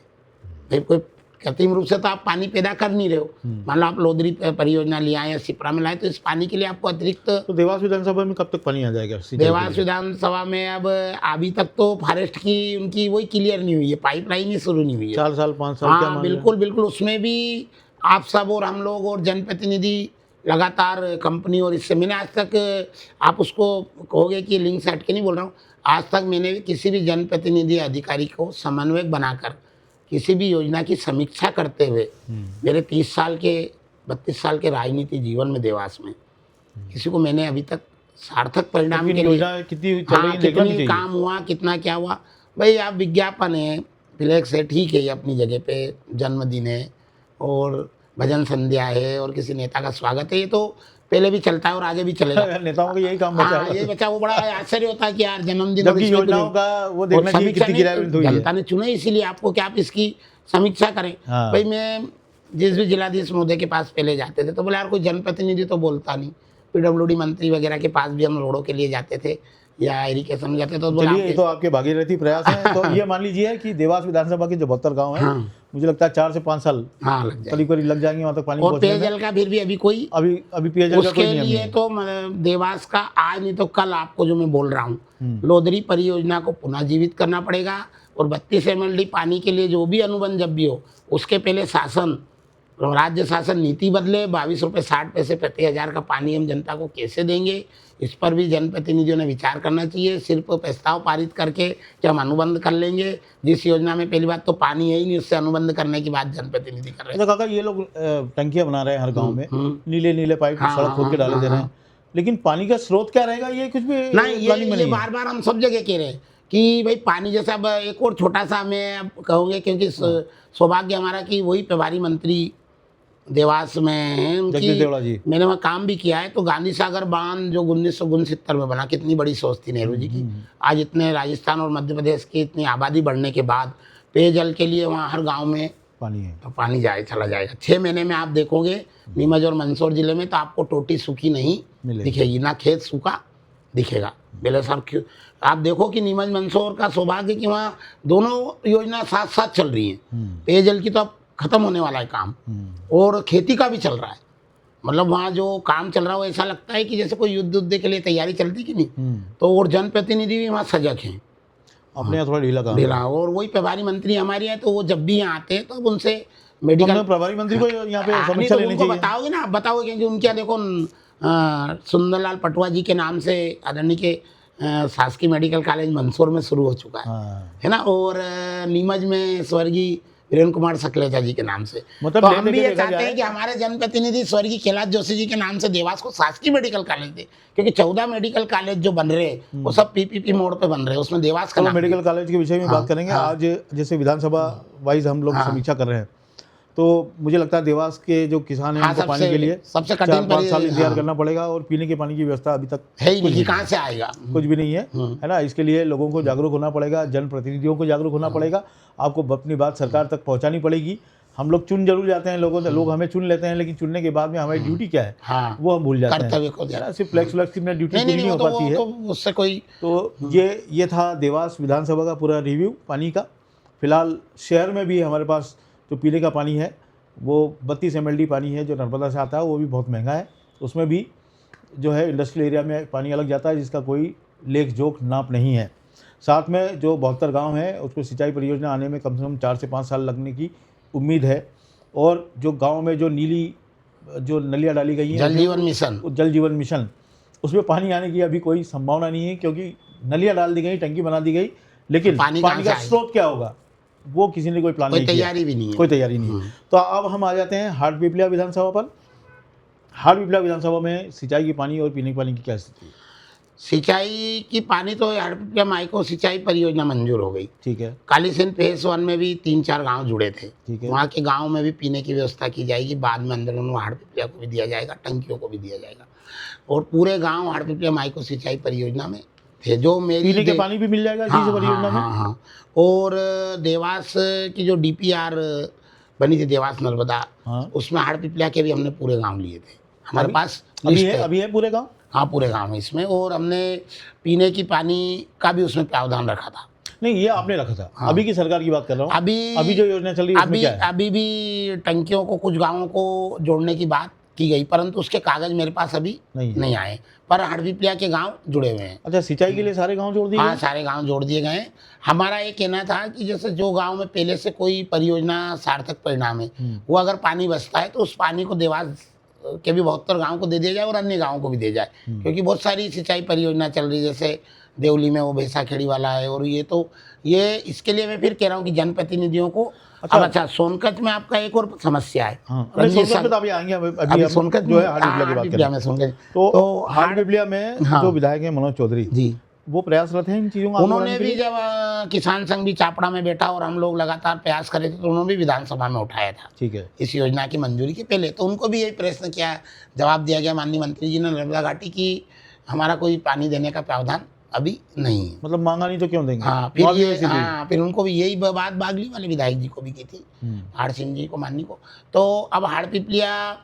भई कोई कृत्रिम रूप से तो आप पानी पैदा कर नहीं रहे हो। मान लो आप लोधरी परियोजना ले आए या सिपरा में लाए, तो इस पानी के लिए आपको अतिरिक्त तो देवास विधानसभा में कब तक पानी आ जाएगा सिंचाई के देवास लिए? विधानसभा में अब अभी तक तो फॉरेस्ट की उनकी वही क्लियर नहीं हुई है, पाइपलाइन ही शुरू नहीं हुई है। 4 साल 5 साल क्या हाँ मान रहे हैं? बिल्कुल बिल्कुल, उसमें भी आप सब और हम लोग और जनप्रतिनिधि लगातार कंपनी, और इससे मैंने आज तक, आप उसको कहोगे कि लिंक से हट के नहीं बोल रहा हूँ, आज तक मैंने भी किसी भी जनप्रतिनिधि अधिकारी को समन्वयक बनाकर किसी भी योजना की समीक्षा करते हुए मेरे 30 साल के 32 साल के राजनीति जीवन में देवास में किसी को मैंने अभी तक सार्थक परिणाम लेकिन के लिए, योजना कितनी चल रही हाँ है देखना नहीं कितनी चाहिए। काम हुआ, कितना क्या हुआ, भाई आप विज्ञापन है, फ्लेक्स है, ठीक है, ये अपनी जगह पे जन्मदिन है और भजन संध्या है और किसी नेता का स्वागत है, ये तो पहले भी चलता है और आगे भी चलेगा। नेताओं का यही काम बचा हाँ है। ये बच्चा, वो बड़ा आश्चर्य होता है कि यार जन्मदिन और जबकि इसमें योजनाओं का वो देखना चाहिए समीक्षा कितनी नहीं, क्रियान्वित हुई है। जनता ने चुने इसीलिए आपको कि आप इसकी समीक्षा करें। हाँ। भाई मैं जिस भी जिलाधीश महोदय के पास पहले जाते थे तो बोले यार कोई जनप्रतिनिधि तो बोलता नहीं, पीडब्ल्यूडी मंत्री वगैरह के पास भी हम रोडों के लिए जाते थे या इरिगेशन में जाते थे, तो बोला चलिए ये तो आपके भागीरथी प्रयास हैं। तो ये मान लीजिए कि देवास विधानसभा के जो 72 गाँव हैं, हाँ मुझे लगता है 4 से 5 साल हाँ लग जाए। करीब लग जाएंगे वहाँ तक पानी और पहुँचने में। पेयजल का फिर भी अभी कोई अभी पेयजल का कोई उसके नियम नहीं लिए है। तो देवास का आज नहीं तो कल आपको जो मैं बोल रहा हूँ, लोधरी परियोजना को पुनः जीवित करना पड़ेगा और 32 MLD पानी के लिए जो भी अनुबंध जब भी हो उसके पहले शासन, राज्य शासन नीति बदले। 22 रुपये 60 पैसे प्रति हजार का पानी हम जनता को कैसे देंगे, इस पर भी जनप्रतिनिधियों ने विचार करना चाहिए। सिर्फ प्रस्ताव पारित करके कि हम अनुबंध कर लेंगे, जिस योजना में पहली बात तो पानी है ही नहीं, उससे अनुबंध करने की बात जनप्रतिनिधि कर रहे हैं। अच्छा काका, ये लोग टंकियां बना रहे हैं हर गांव में, नीले नीले पाइप हाँ, सड़क खोद के डाले दे रहे हैं, हाँ। लेकिन पानी का स्रोत क्या रहेगा ये कुछ भी नहीं, प्लानिंग में ये नहीं है। बार बार हम सब जगह कह रहे हैं कि भाई पानी जैसा। अब एक और छोटा सा मैं अब कहूँगे, क्योंकि सौभाग्य हमारा कि वही प्रभारी मंत्री देवास में हैं, जगदीश देवड़ा जी। मैंने वहाँ काम भी किया है। तो गांधी सागर बांध जो 1969 में बना, कितनी बड़ी सोच थी नेहरू जी की। आज इतने राजस्थान और मध्य प्रदेश की इतनी आबादी बढ़ने के बाद पेयजल के लिए वहाँ हर गांव में पानी है। तो पानी चला जाएगा। 6 महीने में आप देखोगे नीमच और मंदसौर जिले में तो आपको टोटी सूखी नहीं मिलेगी। दिखेगी, ना खेत सूखा दिखेगा। बेले साहब क्यों, आप देखो कि नीमच मंदसौर का सौभाग्य कि वहाँ दोनों योजना साथ साथ चल रही हैं। पेयजल की तो अब खत्म होने वाला है काम, और खेती का भी चल रहा है। मतलब वहाँ जो काम चल रहा है वो ऐसा लगता है कि जैसे कोई युद्ध के लिए तैयारी चलती कि नहीं। तो और जनप्रतिनिधि भी वहाँ सजग हैं, अपने यहाँ थोड़ा ढीला काम है। ढीला। और वही प्रभारी मंत्री हमारे हैं, तो वो जब भी यहाँ आते हैं तो अब उनसे तो मेडिकल हमने प्रभारी मंत्री को यहाँ पे नहीं समीक्षा तो लेनी उनको चाहिए। बताओगे ना, आप बताओगे क्योंकि उनके यहाँ देखो सुंदरलाल पटवा जी के नाम से आदरणीय के शासकीय मेडिकल कॉलेज मंदसौर में शुरू हो चुका है ना। और नीमच में स्वर्गीय वीरेंद्र कुमार सकलेचा जी के नाम से। मतलब तो ले हम दे भी के ये देखा चाहते जाए। हैं कि हमारे जनप्रतिनिधि स्वर्गीय कैलाश जोशी जी के नाम से देवास को शासकीय मेडिकल कॉलेज दे, क्योंकि 14 मेडिकल कॉलेज जो बन रहे हैं वो सब पीपीपी मोड पे बन रहे हैं, उसमें देवास का चलो नाम मेडिकल कॉलेज के विषय में बात करेंगे। आज जैसे विधानसभा वाइज हम लोग समीक्षा कर रहे हैं, तो मुझे लगता है देवास के जो किसान हैं उनको पानी के लिए सबसे कठिन 4-5 साल इंतजार करना पड़ेगा, और पीने के पानी की व्यवस्था अभी तक है ही नहीं कि कहाँ से आएगा। कुछ भी नहीं है, है ना। इसके लिए लोगों को जागरूक होना पड़ेगा, जनप्रतिनिधियों को जागरूक होना पड़ेगा, आपको अपनी बात सरकार तक पहुंचानी पड़ेगी। हम लोग चुन जरूर जाते हैं, लोग हमें चुन लेते हैं, लेकिन चुनने के बाद में हमारी ड्यूटी क्या है वो हम भूल जाते हैं। कर्तव्य को है ना, सिर्फ फ्लेक्स में ड्यूटी पूरी नहीं हो पाती है। तो उससे कोई तो ये था देवास विधानसभा का पूरा रिव्यू पानी का। फिलहाल शहर में भी हमारे पास जो पीने का पानी है वो 32 MLD पानी है जो नर्मदा से आता है, वो भी बहुत महंगा है। उसमें भी जो है इंडस्ट्रियल एरिया में पानी अलग जाता है, जिसका कोई लेख जोख नाप नहीं है। साथ में जो 72 गांव हैं उसको सिंचाई परियोजना आने में कम से कम 4 से 5 साल लगने की उम्मीद है। और जो गाँव में जो जो नलियाँ डाली गई हैं, जल जीवन मिशन, जल जीवन मिशन, उसमें पानी आने की अभी कोई संभावना नहीं है, क्योंकि नलियाँ डाल दी गई, टंकी बना दी गई, लेकिन पानी पानी का कहाँ से स्रोत क्या होगा वो किसी ने कोई प्लान कोई नहीं किया, तैयारी भी नहीं है। कोई तैयारी नहीं है। तो अब हम आ जाते हैं हाटपिपलिया विधानसभा पर। हाटपिपलिया विधानसभा में सिंचाई की पानी और पीने के पानी की क्या स्थिति है? सिंचाई की पानी तो हाटपिपलिया माइक्रो सिंचाई परियोजना मंजूर हो गई। ठीक है, कालीसिंध फेज 1 में भी 3-4 गांव जुड़े थे। ठीक है। वहाँ के गांव में भी पीने की व्यवस्था की जाएगी। बाद में अंदर उन्होंने हाटपिपलिया को भी दिया जाएगा, टंकियों को भी दिया जाएगा, और पूरे गांव हाटपिपलिया माइक्रो सिंचाई परियोजना में थे। जो मेरी पीने के पानी भी मिल जाएगा इसी परियोजना में। हाँ। और देवास की जो DPR बनी थी देवास नर्मदा, उसमें हाटपिपलिया के भी हमने पूरे गाँव लिए थे। हमारे पास अभी है पूरे गाँव। हाँ पूरे गाँव में इसमें, और हमने पीने की पानी का भी उसमें प्रावधान रखा था। नहीं, ये आपने रखा था। हाँ। अभी की सरकार की बात कर रहा हूँ। अभी जो योजना चल रही है उसमें क्या है? अभी भी टंकियों को कुछ गांवों को जोड़ने की बात की गई, परंतु उसके कागज मेरे पास अभी नहीं आए, पर हड़पीपलिया के गांव जुड़े हुए हैं। अच्छा, सिंचाई के लिए सारे गांव जोड़ दिए हाँ, गए? सारे गांव जोड़ दिए गए हैं। हमारा ये कहना था कि जैसे जो गांव में पहले से कोई परियोजना सार्थक परिणाम है, वो अगर पानी बचता है तो उस पानी को देवास के भी 72 गांव को दे दिया जाए और अन्य गांवों को भी दे जाए, क्योंकि बहुत सारी सिंचाई परियोजना चल रही है, जैसे देवली में वो भैंसाखेड़ी वाला है, और ये इसके लिए मैं फिर कह रहा हूँ कि जनप्रतिनिधियों को अच्छा, सोनकच्छ में आपका एक और समस्या है। नहीं, सोनकच्छ में तो अभी आएंगे। अभी सोनकच्छ जो है हाटपिपलिया की बात हाटपिपलिया में सोनकच्छ तो हाटपिपलिया में हाँ। जो विधायक है मनोज चौधरी जी, वो प्रयासरत हैं इन चीजों को आगे उन्होंने बढ़ाने के भी लिए? जब किसान संघ भी चापड़ा में बैठा और हम लोग लगातार प्रयास करे थे, तो उन्होंने भी विधानसभा में उठाया था ठीक है। इस योजना की मंजूरी के पहले, तो उनको भी यही प्रश्न किया, जवाब दिया गया माननीय मंत्री जी ने नर्मदा घाटी की, हमारा कोई पानी देने का प्रावधान अभी नहीं है। मतलब मांगा नहीं तो क्यों देंगे? हाँ, फिर उनको भी यही बात बागली वाले विधायक जी को भी की थी, हाड़ सिंह जी को, माननी को। तो अब हाड़पीपलिया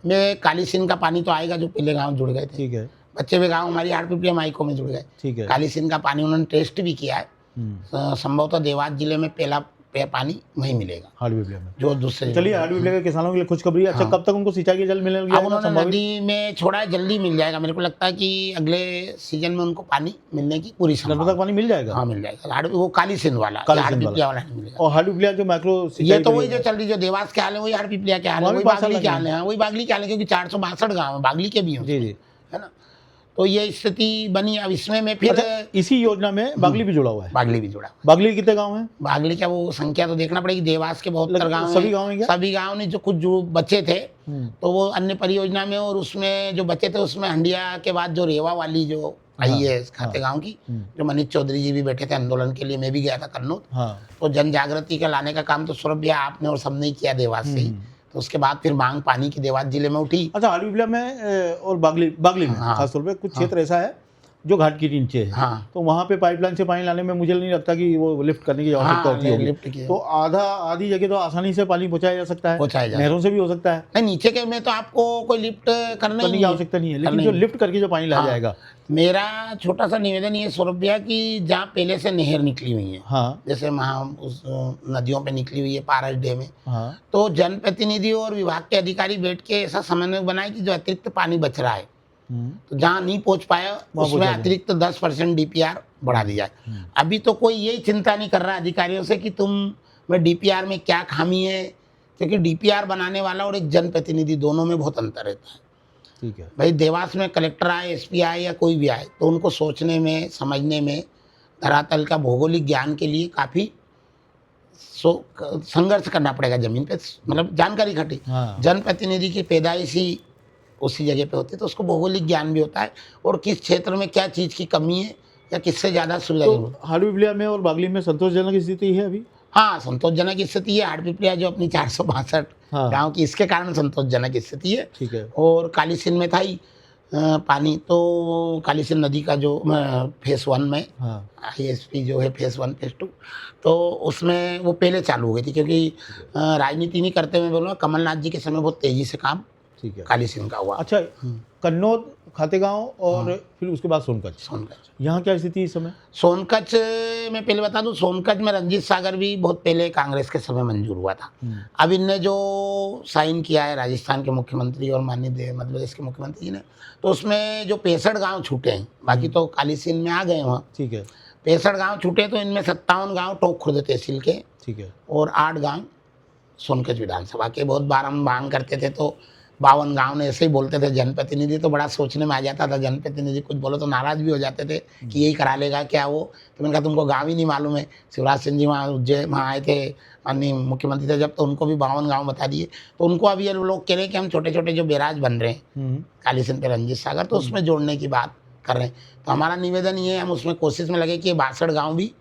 में काली सिंह का पानी तो आएगा, जो पहले गाँव जुड़ गए थे, ठीक है, बच्चे वे गाँव हमारी हाड़पीपलिया माइको में जुड़ गए। ठीक है। काली सिंह का पानी उन्होंने टेस्ट भी किया है, संभवतः देवास जिले में पहला पानी वहीं मिलेगा, हाटपिपलिया में। जो दूसरे। चलिए, हाटपिपलिया के किसानों के लिए खुशखबरी है। अच्छा, हाँ। कब तक उनको सिंचाई के जल मिलने लग अब जाएगा उन्होंने संभावित? नदी में छोड़ा है, जल्दी मिल जाएगा। मेरे को लगता है कि अगले सीजन में उनको पानी मिलने की पूरी नर्मदा संभावना। का पानी मिल जाएगा? हाँ, मिल जाएगा। वो काली सिंध वाला, काली सिंध हाड़पीपलिया वाला नहीं मिलेगा। और हाटपिपलिया जो मैक्रो ये सिंचाई तो के वही लिए जो चल रही, जो देवास के हाल है वही हाड़पीपलिया के हाल है, वहाँ भी वही 5 साल बागली के लगेंगे। हाल है, वही बागली के हाल है, क्योंकि 462 गाँव है, बागली के भी हैं, जी, जी। है ना। तो ये स्थिति बनी। अब इसमें मैं फिर अच्छा, इसी योजना में बागली भी जुड़ा हुआ है? बागली भी जुड़ा। बागली के कितने गांव हैं? बागली का वो संख्या तो देखना पड़ेगी। देवास के 72 गाँव सभी गांव हैं क्या? सभी गाँव ने, जो कुछ जो बचे थे तो वो अन्य परियोजना में, और उसमें जो बचे थे उसमें हंडिया के बाद जो रेवा वाली जो आई है खाते गाँव की, जो मनीष चौधरी जी भी बैठे थे आंदोलन के लिए, मैं भी गया था कन्नौज। तो जन जागृति का लाने का काम तो सौरभ भैया आपने और सबने ही किया देवास से ही। तो उसके बाद फिर मांग पानी की देवास जिले में उठी। अच्छा, हाटपिपलिया में और बागली में खासतौर पे कुछ क्षेत्र ऐसा है जो घाट के नीचे है, हाँ, तो वहाँ पे पाइपलाइन से पानी लाने में मुझे नहीं लगता कि वो लिफ्ट करने की आवश्यकता होती होगी। तो आधी जगह तो आसानी से पानी पहुँचाया जा सकता है, नहरों से भी हो सकता है। नहीं, नीचे के में तो आपको कोई लिफ्ट करने की आवश्यकता नहीं है, लेकिन जो लिफ्ट करके जो पानी लाया जाएगा। मेरा छोटा सा निवेदन ये सौरभ भैया की, जहाँ पहले से नहर निकली हुई है, हाँ, जैसे वहाँ उस नदियों पे निकली हुई है पारस डैम में, हाँ, तो जनप्रतिनिधि और विभाग के अधिकारी बैठ के ऐसा समन्वय बनाए कि जो अतिरिक्त पानी बच रहा है, तो जहाँ नहीं पहुंच पाया उसमें अतिरिक्त 10% डीपीआर बढ़ा दिया है। अभी तो कोई यही चिंता नहीं कर रहा अधिकारियों से कि तुम में डीपीआर में क्या खामी है, क्योंकि डीपीआर बनाने वाला और एक जनप्रतिनिधि दोनों में बहुत अंतर रहता है। ठीक है भाई, देवास में कलेक्टर आए, एसपी आए या कोई भी आए, तो उनको सोचने में, समझने में, धरातल का भौगोलिक ज्ञान के लिए काफ़ी संघर्ष करना पड़ेगा जमीन पे, मतलब जानकारी खटी। जनप्रतिनिधि की पैदाइश ही उसी जगह पे होती है, तो उसको भौगोलिक ज्ञान भी होता है और किस क्षेत्र में क्या चीज़ की कमी है या किससे ज़्यादा सुविधा। तो हाटपिपलिया में और बागली में संतोषजनक स्थिति है अभी? हाँ, संतोषजनक स्थिति है। हाटपिपलिया जो अपनी 462 गाँव की, इसके कारण संतोषजनक स्थिति है। ठीक है। और काली सिंध में था ही पानी, तो काली सिंध नदी का जो फेस 1 में ISP जो है फेस 1 फेस 2, तो उसमें वो पहले चालू हो गई थी, क्योंकि राजनीति नहीं करते हुए बोलूँगा, कमलनाथ जी के समय बहुत तेज़ी से काम काली सिंध का हुआ। अच्छा, कन्नौज, खातेगांव और फिर उसके बाद सोनकच्छ, यहाँ क्या स्थिति इस समय? सोनकच्छ में पहले बता दूं, सोनकच्छ में रंजीत सागर भी बहुत पहले कांग्रेस के समय मंजूर हुआ था। अब इनने जो साइन किया है राजस्थान के मुख्यमंत्री और माननीय मध्य प्रदेश के मुख्यमंत्री जी ने, तो उसमें जो 65 गाँव छूटे हैं, बाकी तो काली सिंध में आ गए वहाँ। ठीक है। 65 गाँव छूटे, तो इनमें 57 गाँव टोंक खुर्द तहसील के, ठीक है, और 8 गाँव सोनकच्छ विधानसभा के। बहुत बार हम मांग करते थे तो 52 गाँव ने ऐसे ही बोलते थे। जनप्रतिनिधि तो बड़ा सोचने में आ जाता था, जनप्रतिनिधि कुछ बोलो तो नाराज भी हो जाते थे कि यही करा लेगा क्या वो। तो मैंने कहा तुमको गाँव ही नहीं मालूम है। शिवराज सिंह जी वहाँ आए थे, माननीय मुख्यमंत्री थे जब, तो उनको भी 52 गाँव बता दिए। तो उनको अभी ये लोग कह रहे हैं कि हम छोटे छोटे जो बैराज बन रहे हैं काली सिंध पे रंजीत सागर, तो उसमें जोड़ने की बात कर रहे हैं। तो हमारा निवेदन ये है, हम उसमें कोशिश में लगे कि ये 62 गाँव भी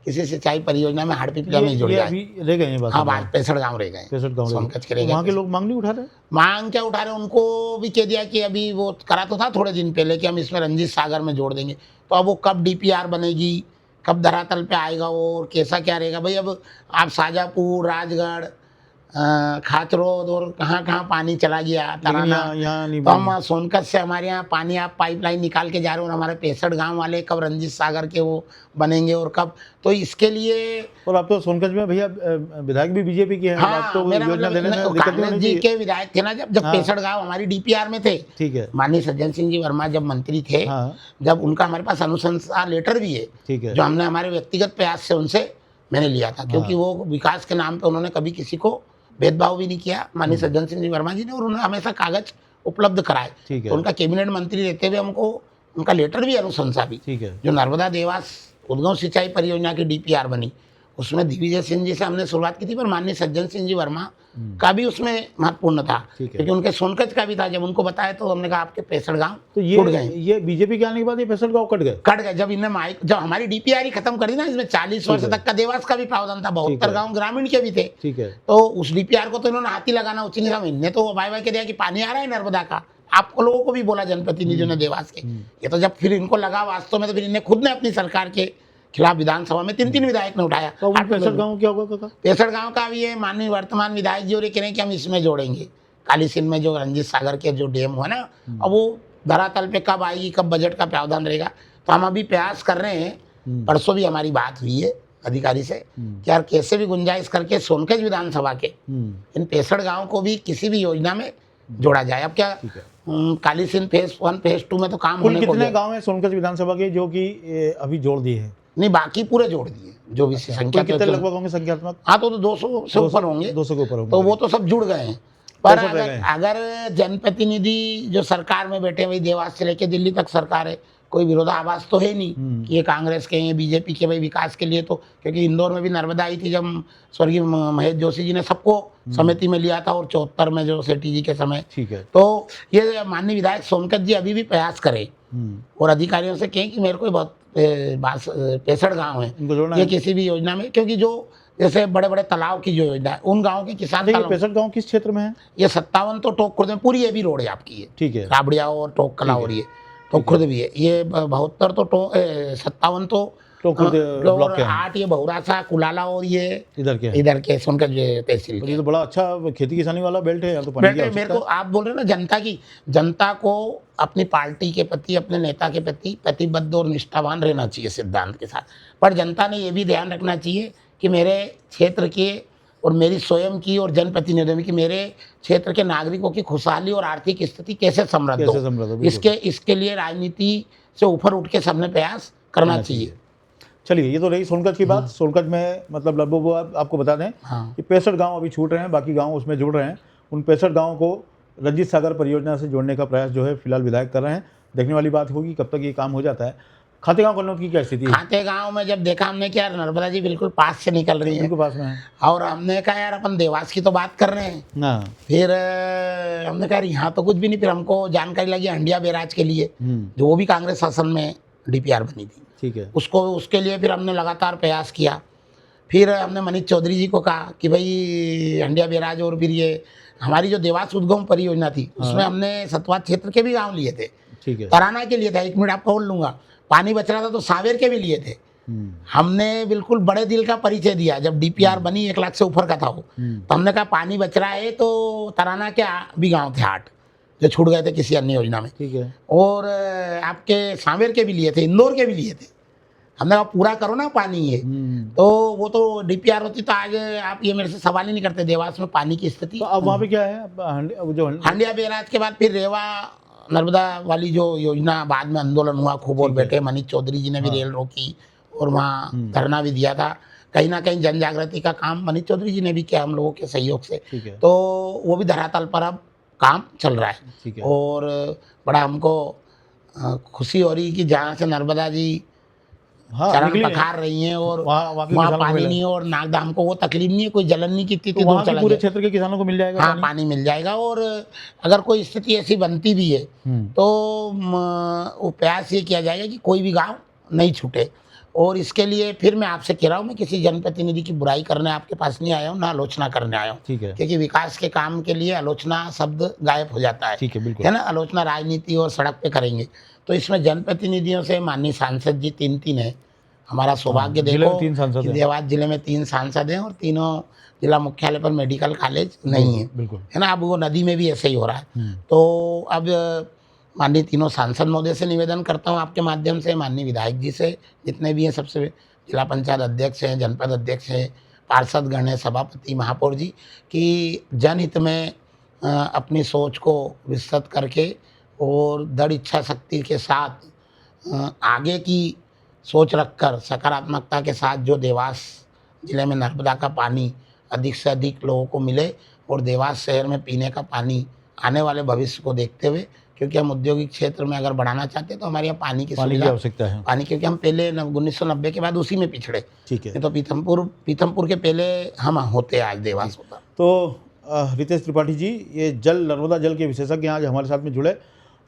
किसी सिंचाई परियोजना में हाटपिपलिया में जुड़ जाए। रह गए हैं? हाँ, 65 गाँव रह गए। 65 गाँव सोनकच्छ के रह गए। वहाँ के लोग मांग नहीं उठा रहे? मांग क्या उठा रहे, उनको भी कह दिया कि अभी वो करा तो था थोड़े दिन पहले कि हम इसमें रंजीत सागर में जोड़ देंगे। तो अब वो कब डीपीआर बनेगी, कब धरातल पे आएगा वो, और कैसा क्या रहेगा। भाई अब आप शाजापुर, राजगढ़, खाच रोड और कहाँ-कहाँ पानी चला गया, लेकिन तराना। यहाँ नहीं तो हम बनी। सोनकत से हमारे यहाँ पानी आप पाइपलाइन निकाल के जा रहे हो और हमारे 65 गाँव वाले कब रंजीत सागर के वो बनेंगे और कब, तो इसके लिए और अब तो सोनकंज में भैया विधायक भी बीजेपी के हैं, अब हाँ, तो मेरा योजना मतलब देने में दिक्कत नहीं कांग्रेस होनी जी चाहिए। के विधायक थे ना, जब हाँ। 65 गाँव हमारी डीपीआर में थे, ठीक है। माननीय सज्जन सिंह जी वर्मा जब मंत्री थे, हाँ, जब उनका हमारे पास अनुशंसा लेटर भी है, ठीक है। जो हमने हमारे व्यक्तिगत प्रयास से उनसे मैंने लिया था, क्योंकि हाँ। वो विकास के नाम पे उन्होंने कभी किसी को भेदभाव भी नहीं किया, माननीय सज्जन सिंह जी वर्मा जी ने, और उन्होंने हमेशा कागज उपलब्ध कराए। ठीक तो है। उनका कैबिनेट मंत्री रहते हुए हमको उनका लेटर भी, अनुशंसा भी, ठीक है। जो नर्मदा देवास उद्गम सिंचाई परियोजना की डीपीआर बनी, उसमें दिग्विजय सिंह जी से हमने शुरुआत की थी, पर माननीय सज्जन सिंह जी वर्मा का भी उसमें महत्वपूर्ण था, ठीक है। क्योंकि उनके सोनकत का भी था। जब उनको बताया तो हमने कहा आपके 65 गाँव तो छूट गए, ये बीजेपी के आने के बाद ये 65 गाँव कट गए। कट गए। जब इन्हें जब हमारी डीपीआर ही खत्म कर दी ना, इसमें 40 वर्ष है। तक का देवास का भी प्रावधान था, 72 है। गाँव ग्रामीण के भी थे, ठीक है। तो उस डीपीआर को तो इन्होंने हाथी लगाना उचित नहीं समझा। इन्हें तो वाई के दिया कि पानी आ रहा है नर्मदा का, आप लोगों को भी बोला जनप्रतिनिधियों ने देवास के। ये तो जब फिर इनको लगा वास्तव में, तो फिर इन्हें खुद ने अपनी सरकार के खिलाफ विधानसभा में 3 विधायक ने उठाया। तो 65 गाँव क्या होगा काका? 65 गाँव का भी ये माननीय वर्तमान विधायक जी और ये कह रहे हैं कि हम इसमें जोड़ेंगे, काली सिंध में जो रंजीत सागर के जो डैम हुआ ना, अब वो धरातल पे कब आएगी, कब बजट का प्रावधान रहेगा, तो हम अभी प्रयास कर रहे हैं। परसों भी हमारी बात हुई है अधिकारी से कि यार कैसे भी गुंजाइश करके सोनकत विधानसभा के इन 65 गाँव को भी किसी भी योजना में जोड़ा जाए। अब क्या काली सिंध फेज 1 फेज 2 में तो काम कुल होने को कितने गया। गांव हैं सोनकत विधानसभा के जो कि अभी जोड़ दिए हैं? नहीं, बाकी पूरे जोड़ दिए जो भी संख्या कुल कितने लगभग होंगे संख्यात्मक? हाँ, तो 200 से ऊपर होंगे, 200 के ऊपर होंगे। तो वो तो सब जुड़ गए हैं। पर 65 रह गए। अगर जनप्रतिनिधि जो सरकार में बैठे, वही देवास से लेके दिल्ली तक सरकार है, कोई विरोधाभास तो है नहीं कि ये कांग्रेस के हैं, बीजेपी के, भाई विकास के लिए तो, क्योंकि इंदौर में भी नर्मदा आई थी जब स्वर्गीय महेश जोशी जी ने सबको समिति में लिया था, और 74 में जो सेठी जी के समय। ठीक है। तो ये माननीय विधायक सोनकत जी अभी भी प्रयास करें और अधिकारियों से कहें कि मेरे को बहुत 65 गाँव इनको है, जोड़ना ये है। किसी भी योजना में, क्योंकि जो जैसे बड़े बड़े तालाब की जो योजना है, उन गाँव के किसान, ये 65 गाँव किस क्षेत्र में है? ये 57 तो टोक खुर्द में पूरी ये भी रोड है आपकी, ये ठीक है। राबड़िया और टोक कला हो रही है, टोक खुर्द भी है, ये 72 तो 57 तो टोक खुर्द ब्लॉक और के हैं। 8 ये बहुरासा कुलाला और ये इधर के हैं। इधर के सोनकत तहसील और के। ये तो बड़ा अच्छा खेती किसानी वाला बेल्ट है, यहाँ तो पानी की बेटे मेरे को आवश्यकता आप बोल रहे हैं ना, जनता को अपनी पार्टी के प्रति, अपने नेता के प्रति प्रतिबद्ध और निष्ठावान रहना चाहिए सिद्धांत के साथ, पर जनता ने ये भी ध्यान रखना चाहिए कि मेरे क्षेत्र के और मेरी स्वयं की और जनप्रतिनिधियों की, मेरे क्षेत्र के नागरिकों की खुशहाली और आर्थिक स्थिति कैसे समृद्ध कैसे हो, समृद्ध हो, बिल्कुल। इसके लिए राजनीति से ऊपर उठ के सबने प्रयास करना चाहिए। चलिए, ये तो रही सोनकत की बात। सोनकत में मतलब लगभग आपको बता दें हाँ। कि 65 गांव अभी छूट रहे हैं, बाकी गांव उसमें जुड़ रहे हैं। उन 65 गांवों को रंजीत सागर परियोजना से जोड़ने का प्रयास जो है फिलहाल विधायक कर रहे हैं। देखने वाली बात होगी कब तक ये काम हो जाता है। खाते गांव कन्नौज की क्या स्थिति है? खाते गांव में जब देखा हमने कि यार नर्मदा जी बिल्कुल पास से निकल रही है, उनके पास में है और हमने कहा यार अपन देवास की तो बात कर रहे हैं, ना। फिर हमने कहा यहाँ तो कुछ भी नहीं। फिर हमको जानकारी लगी हंडिया बैराज के लिए, जो वो भी कांग्रेस शासन में डीपीआर बनी थी, ठीक है। उसके लिए फिर हमने लगातार प्रयास किया। फिर हमने मनीष चौधरी जी को कहा कि भाई हंडिया बैराज और फिर ये हमारी जो देवास उद्गम परियोजना थी, उसमें हमने सतवाद क्षेत्र के भी गाँव लिए थे, ठीक है। तराना के लिए था, 1 मिनट आपको बोल लूँगा, पानी बच रहा था तो सावेर के भी लिए थे। हमने बिल्कुल बड़े दिल का परिचय दिया। जब डीपीआर बनी 1 लाख से ऊपर का था वो, तो हमने कहा पानी बच रहा है, तो तराना के भी गांव थे 8 जो छूट गए थे किसी अन्य योजना में, ठीक है। और आपके सांवेर के भी लिए थे, इंदौर के भी लिए थे। हमने कहा पूरा करो ना पानी ये, तो वो तो डीपीआर होती तो आज आप ये मेरे से सवाल ही नहीं करते देवास में पानी की स्थिति। तो अब वहाँ पे क्या है? अब जो हंडिया बैराज के बाद फिर रेवा नर्मदा वाली जो योजना, बाद में आंदोलन हुआ खूब और बैठे, मनीष चौधरी जी ने भी रेल रोकी और वहाँ धरना भी दिया था। कहीं ना कहीं जन जागृति का काम मनीष चौधरी जी ने भी किया हम लोगों के सहयोग से, ठीक है। तो वो भी धरातल पर अब काम चल रहा है, ठीक है। और बड़ा हमको खुशी हो रही कि जहाँ से नर्मदा जी चरण पखार रही हैं और वहाँ पानी नहीं और नागदाम को वो तकलीफ नहीं है, कोई जलन नहीं की, तो वहाँ के पूरे क्षेत्र के किसानों को मिल जाएगा। हाँ, पानी मिल जाएगा। और अगर कोई स्थिति ऐसी बनती भी है तो वो प्रयास ये किया जाएगा कि कोई भी गांव नहीं छूटे। और इसके लिए फिर मैं आपसे कह रहा हूँ, मैं किसी जनप्रतिनिधि की बुराई करने आपके पास नहीं आया हूँ, ना आलोचना करने आया हूँ, ठीक है। क्योंकि विकास के काम के लिए आलोचना शब्द गायब हो जाता है, ठीक है, बिल्कुल, है ना। आलोचना राजनीति और सड़क पे करेंगे, तो इसमें जनप्रतिनिधियों से माननीय सांसद जी 3 है, हमारा सौभाग्य जिले देखो में 3 सांसद कि हैं। देवास जिले में 3 सांसद हैं और तीनों जिला मुख्यालय पर मेडिकल कॉलेज नहीं है, बिल्कुल। है ना? अब वो नदी में भी ऐसे ही हो रहा है। हुँ। तो अब माननीय तीनों सांसद महोदय से निवेदन करता हूँ आपके माध्यम से, माननीय विधायक जी से, जितने भी हैं सबसे, जिला पंचायत अध्यक्ष हैं, जनपद अध्यक्ष हैं, पार्षदगण हैं, सभापति, महापौर जी, कि जनहित में अपनी सोच को विस्तृत करके और दृढ़ इच्छा शक्ति के साथ आगे की सोच रखकर सकारात्मकता के साथ जो देवास जिले में नर्मदा का पानी अधिक से अधिक लोगों को मिले और देवास शहर में पीने का पानी आने वाले भविष्य को देखते हुए, क्योंकि हम औद्योगिक क्षेत्र में अगर बढ़ाना चाहते हैं तो हमारे यहाँ पानी की पानी की सुविधा, आवश्यकता है। पानी, क्योंकि हम पहले 1990 के बाद उसी में पिछड़े, ठीक है। नहीं तो पीथमपुर के पहले हम होते, आज देवास होता। तो रितेश त्रिपाठी जी, ये नर्मदा जल के विशेषज्ञ आज हमारे साथ में जुड़े,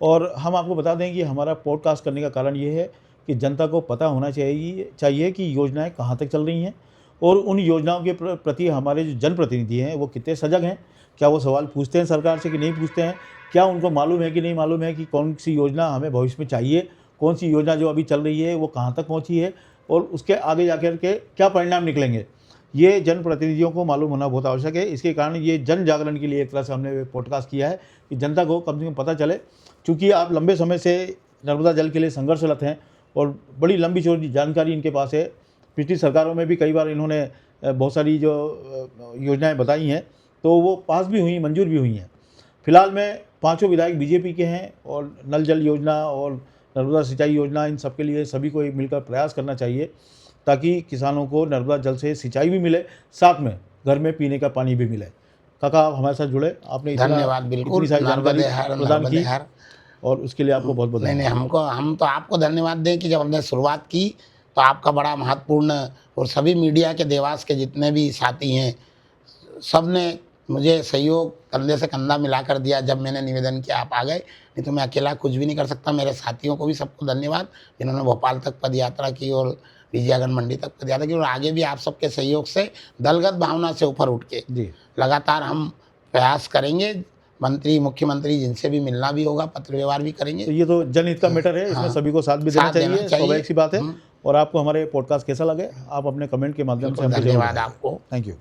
और हम आपको बता दें कि हमारा पॉडकास्ट करने का कारण ये है कि जनता को पता होना चाहिए कि योजनाएं कहाँ तक चल रही हैं, और उन योजनाओं के प्रति हमारे जो जनप्रतिनिधि हैं वो कितने सजग हैं, क्या वो सवाल पूछते हैं सरकार से कि नहीं पूछते हैं, क्या उनको मालूम है कि नहीं मालूम है कि कौन सी योजना हमें भविष्य में चाहिए, कौन सी योजना जो अभी चल रही है वो कहाँ तक पहुँची है, और उसके आगे जाकर के क्या परिणाम निकलेंगे, ये जनप्रतिनिधियों को मालूम होना बहुत आवश्यक है। इसके कारण ये जन जागरण के लिए एक तरह से हमने पॉडकास्ट किया है कि जनता को कम से कम पता चले, क्योंकि आप लंबे समय से नर्मदा जल के लिए संघर्षरत हैं और बड़ी लंबी चौड़ी जानकारी इनके पास है। पिछली सरकारों में भी कई बार इन्होंने बहुत सारी जो योजनाएं बताई हैं तो वो पास भी हुई, मंजूर भी हुई हैं। फिलहाल में 5 विधायक बीजेपी के हैं, और नल जल योजना और नर्मदा सिंचाई योजना, इन सब के लिए सभी को मिलकर प्रयास करना चाहिए ताकि किसानों को नर्मदा जल से सिंचाई भी मिले, साथ में घर में पीने का पानी भी मिले। काका, आप हमारे साथ जुड़े, आपने धन्यवाद, बिल्कुल, इतनी सारी जानकारी प्रदान की, हर और उसके लिए आपको बहुत बहुत नहीं नहीं, हम तो आपको धन्यवाद दें कि जब हमने शुरुआत की तो आपका बड़ा महत्वपूर्ण, और सभी मीडिया के, देवास के जितने भी साथी हैं, सब ने मुझे सहयोग कंधे से कंधा मिलाकर दिया। जब मैंने निवेदन किया आप आ गए, नहीं तो मैं अकेला कुछ भी नहीं कर सकता। मेरे साथियों को भी सबको धन्यवाद, जिन्होंने भोपाल तक पदयात्रा की और विजयागढ़ मंडी तक पदयात्रा की, और आगे भी आप सबके सहयोग से दलगत भावना से ऊपर उठ के जी लगातार हम प्रयास करेंगे। मंत्री, मुख्यमंत्री, जिनसे भी मिलना भी होगा, पत्र व्यवहार भी करेंगे। तो ये तो जनहित का मैटर है, इसमें हाँ, सभी को साथ भी देना चाहिए, स्वाभाविक सी बात है। हम्म। और आपको हमारे पॉडकास्ट कैसा लगे, आप अपने कमेंट के माध्यम से हमको जरूर धन्यवाद बताइए। आपको। Thank you.